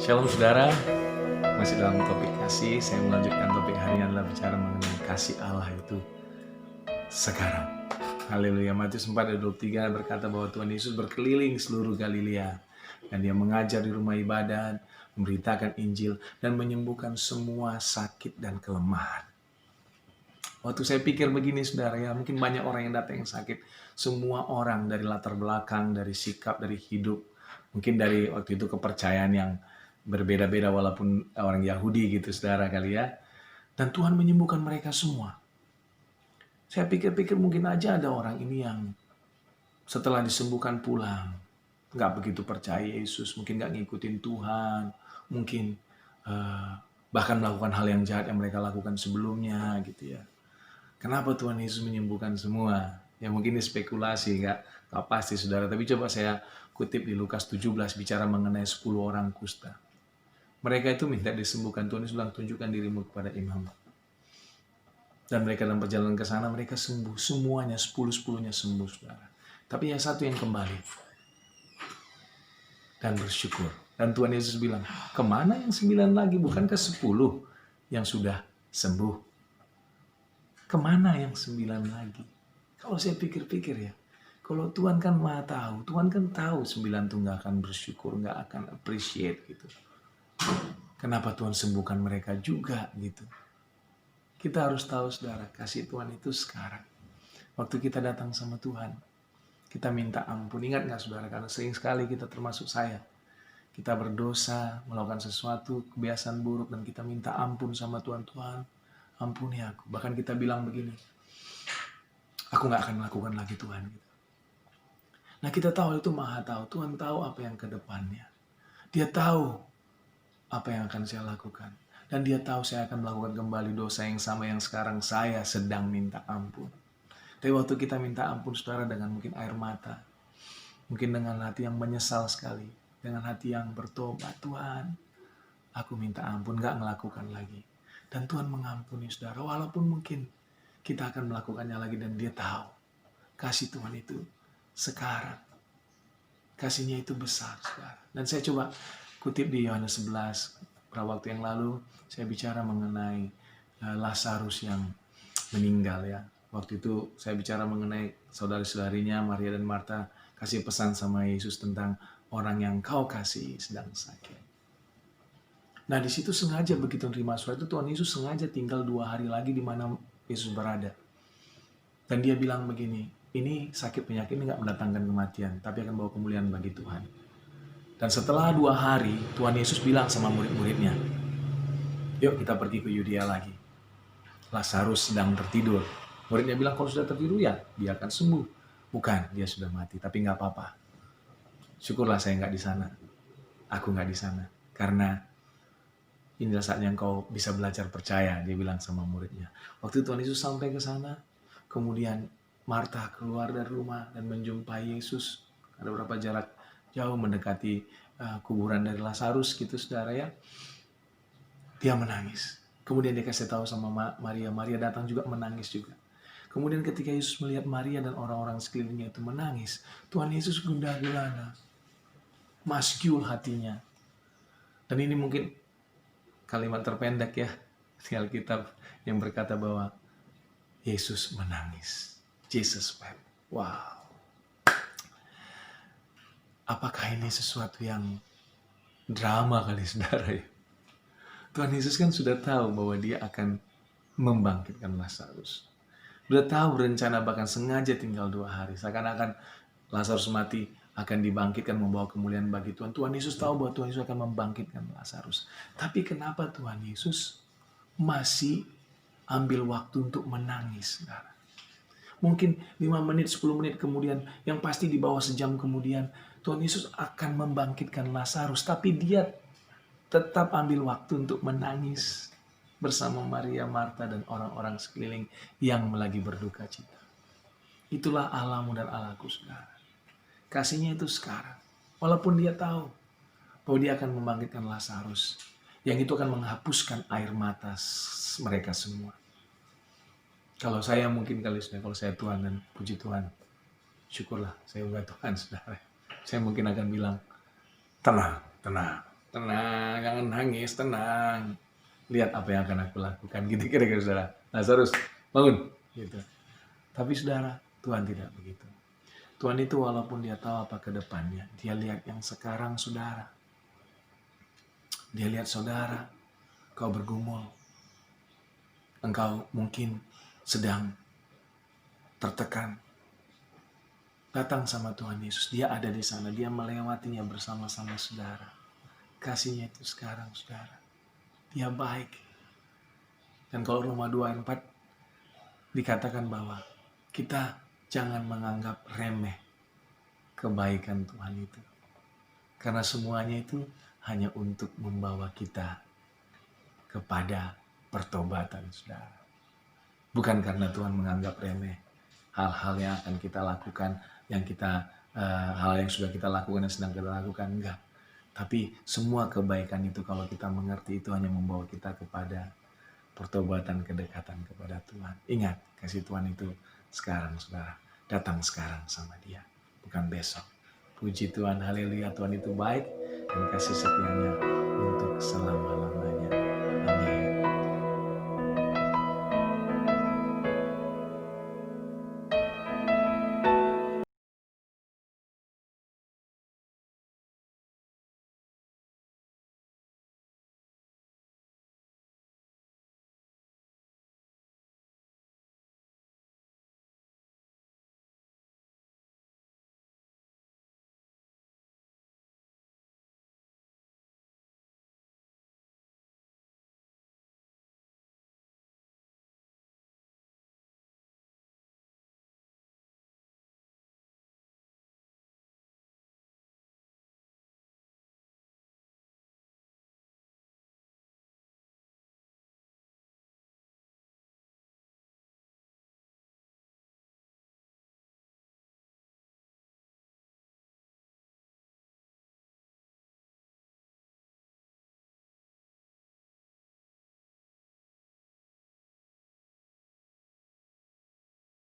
Shalom saudara, masih dalam topik kasih. Saya melanjutkan topik hari ini adalah bicara mengenai kasih Allah itu sekarang. Haleluya. Matius 4 ayat 23 berkata bahwa Tuhan Yesus berkeliling seluruh Galilea dan dia mengajar di rumah ibadat, memberitakan Injil dan menyembuhkan semua sakit dan kelemahan. Waktu saya pikir begini saudara ya, mungkin banyak orang yang datang yang sakit. Semua orang dari latar belakang, dari sikap, dari hidup, mungkin dari waktu itu kepercayaan yang berbeda-beda walaupun orang Yahudi gitu saudara kali ya. Dan Tuhan menyembuhkan mereka semua. Saya pikir-pikir mungkin aja ada orang ini yang setelah disembuhkan pulang, nggak begitu percaya Yesus, mungkin nggak ngikutin Tuhan, mungkin bahkan melakukan hal yang jahat yang mereka lakukan sebelumnya gitu ya. Kenapa Tuhan Yesus menyembuhkan semua? Ya mungkin ini spekulasi, nggak pasti saudara. Tapi coba saya kutip di Lukas 17 bicara mengenai 10 orang kusta. Mereka itu minta disembuhkan. Tuhan Yesus bilang, tunjukkan dirimu kepada imam. Dan mereka dalam perjalanan ke sana, mereka sembuh. Semuanya, 10-10-nya sembuh, saudara. Tapi yang satu yang kembali. Dan bersyukur. Dan Tuhan Yesus bilang, kemana yang 9 lagi? Bukankah 10 yang sudah sembuh? Kemana yang 9 lagi? Kalau saya pikir-pikir ya, kalau Tuhan kan maha tahu, Tuhan kan tahu 9 itu nggak akan bersyukur, nggak akan appreciate gitu. Kenapa Tuhan sembuhkan mereka juga gitu? Kita harus tahu saudara, kasih Tuhan itu sekarang. Waktu kita datang sama Tuhan, kita minta ampun. Ingat nggak saudara, karena sering sekali kita termasuk saya. Kita berdosa, melakukan sesuatu, kebiasaan buruk, dan kita minta ampun sama Tuhan. Tuhan, ampuni aku. Bahkan kita bilang begini, aku nggak akan melakukan lagi Tuhan. Nah kita tahu itu maha tahu. Tuhan tahu apa yang ke depannya. Dia tahu apa yang akan saya lakukan. Dan dia tahu saya akan melakukan kembali dosa yang sama yang sekarang saya sedang minta ampun. Tapi waktu kita minta ampun saudara dengan mungkin air mata. Mungkin dengan hati yang menyesal sekali. Dengan hati yang bertobat. Tuhan, aku minta ampun, gak melakukan lagi. Dan Tuhan mengampuni saudara. Walaupun mungkin kita akan melakukannya lagi dan dia tahu. Kasih Tuhan itu sekarang. Kasihnya itu besar saudara. Dan saya coba kutip di Yohanes 11. Pada waktu yang lalu saya bicara mengenai Lazarus yang meninggal ya. Waktu itu saya bicara mengenai saudari-saudarinya Maria dan Marta kasih pesan sama Yesus tentang orang yang kau kasih sedang sakit. Nah di situ sengaja begitu menerima surat itu Tuhan Yesus sengaja tinggal 2 hari lagi di mana Yesus berada. Dan dia bilang begini, ini sakit penyakit ini nggak mendatangkan kematian, tapi akan bawa kemuliaan bagi Tuhan. Dan setelah 2 hari, Tuhan Yesus bilang sama murid-muridnya, yuk kita pergi ke Yudea lagi. Lazarus sedang tertidur. Muridnya bilang, kalau sudah tertidur ya, dia akan sembuh. Bukan, dia sudah mati, tapi nggak apa-apa. Syukurlah saya nggak di sana. Aku nggak di sana. Karena inilah saatnya engkau bisa belajar percaya, dia bilang sama muridnya. Waktu Tuhan Yesus sampai ke sana, kemudian Marta keluar dari rumah dan menjumpai Yesus. Ada berapa jarak jauh mendekati kuburan dari Lazarus gitu saudara ya. Dia menangis. Kemudian dia kasih tahu sama Maria. Maria datang juga menangis juga. Kemudian ketika Yesus melihat Maria dan orang-orang sekelilingnya itu menangis, Tuhan Yesus gundah gulana. Masyul hatinya. Dan ini mungkin kalimat terpendek ya di Alkitab yang berkata bahwa Yesus menangis. Jesus wept. Wow. Apakah ini sesuatu yang drama kali saudara ya? Tuhan Yesus kan sudah tahu bahwa dia akan membangkitkan Lazarus. Sudah tahu rencana bahkan sengaja tinggal 2 hari. Seakan-akan Lazarus mati akan dibangkitkan membawa kemuliaan bagi Tuhan. Tuhan Yesus tahu bahwa Tuhan Yesus akan membangkitkan Lazarus. Tapi kenapa Tuhan Yesus masih ambil waktu untuk menangis, saudara? Mungkin 5 menit, 10 menit kemudian, yang pasti di bawah sejam kemudian, Tuhan Yesus akan membangkitkan Lazarus. Tapi dia tetap ambil waktu untuk menangis bersama Maria, Marta, dan orang-orang sekeliling yang lagi berduka cita. Itulah Allahmu dan Allahku, saudara. Kasihnya itu sekarang. Walaupun dia tahu bahwa dia akan membangkitkan Lazarus, yang itu akan menghapuskan air mata mereka semua. Kalau saya mungkin kalau saya Tuhan dan puji Tuhan, syukurlah saya udah Tuhan saudara. Saya mungkin akan bilang, tenang, tenang. tenang, jangan nangis, tenang. Lihat apa yang akan aku lakukan, gitu kira-kira saudara. Lazarus, bangun, gitu. Tapi saudara, Tuhan tidak begitu. Tuhan itu walaupun dia tahu apa ke depannya, dia lihat yang sekarang saudara. Dia lihat saudara, kau bergumul. Engkau mungkin sedang tertekan. Datang sama Tuhan Yesus, dia ada di sana, dia melewatinya bersama-sama saudara. Kasihnya itu sekarang saudara. Dia baik. Dan kalau Roma 2 ayat 4 dikatakan bahwa kita jangan menganggap remeh kebaikan Tuhan itu. Karena semuanya itu hanya untuk membawa kita kepada pertobatan, saudara. Bukan karena Tuhan menganggap remeh hal-hal yang akan kita lakukan, hal yang sudah kita lakukan dan sedang kita lakukan, enggak. Tapi semua kebaikan itu kalau kita mengerti itu hanya membawa kita kepada pertobatan, kedekatan kepada Tuhan. Ingat, kasih Tuhan itu sekarang, saudara. Datang sekarang sama dia, bukan besok. Puji Tuhan, haleluya, Tuhan itu baik dan kasih setianya untuk selama-lamanya.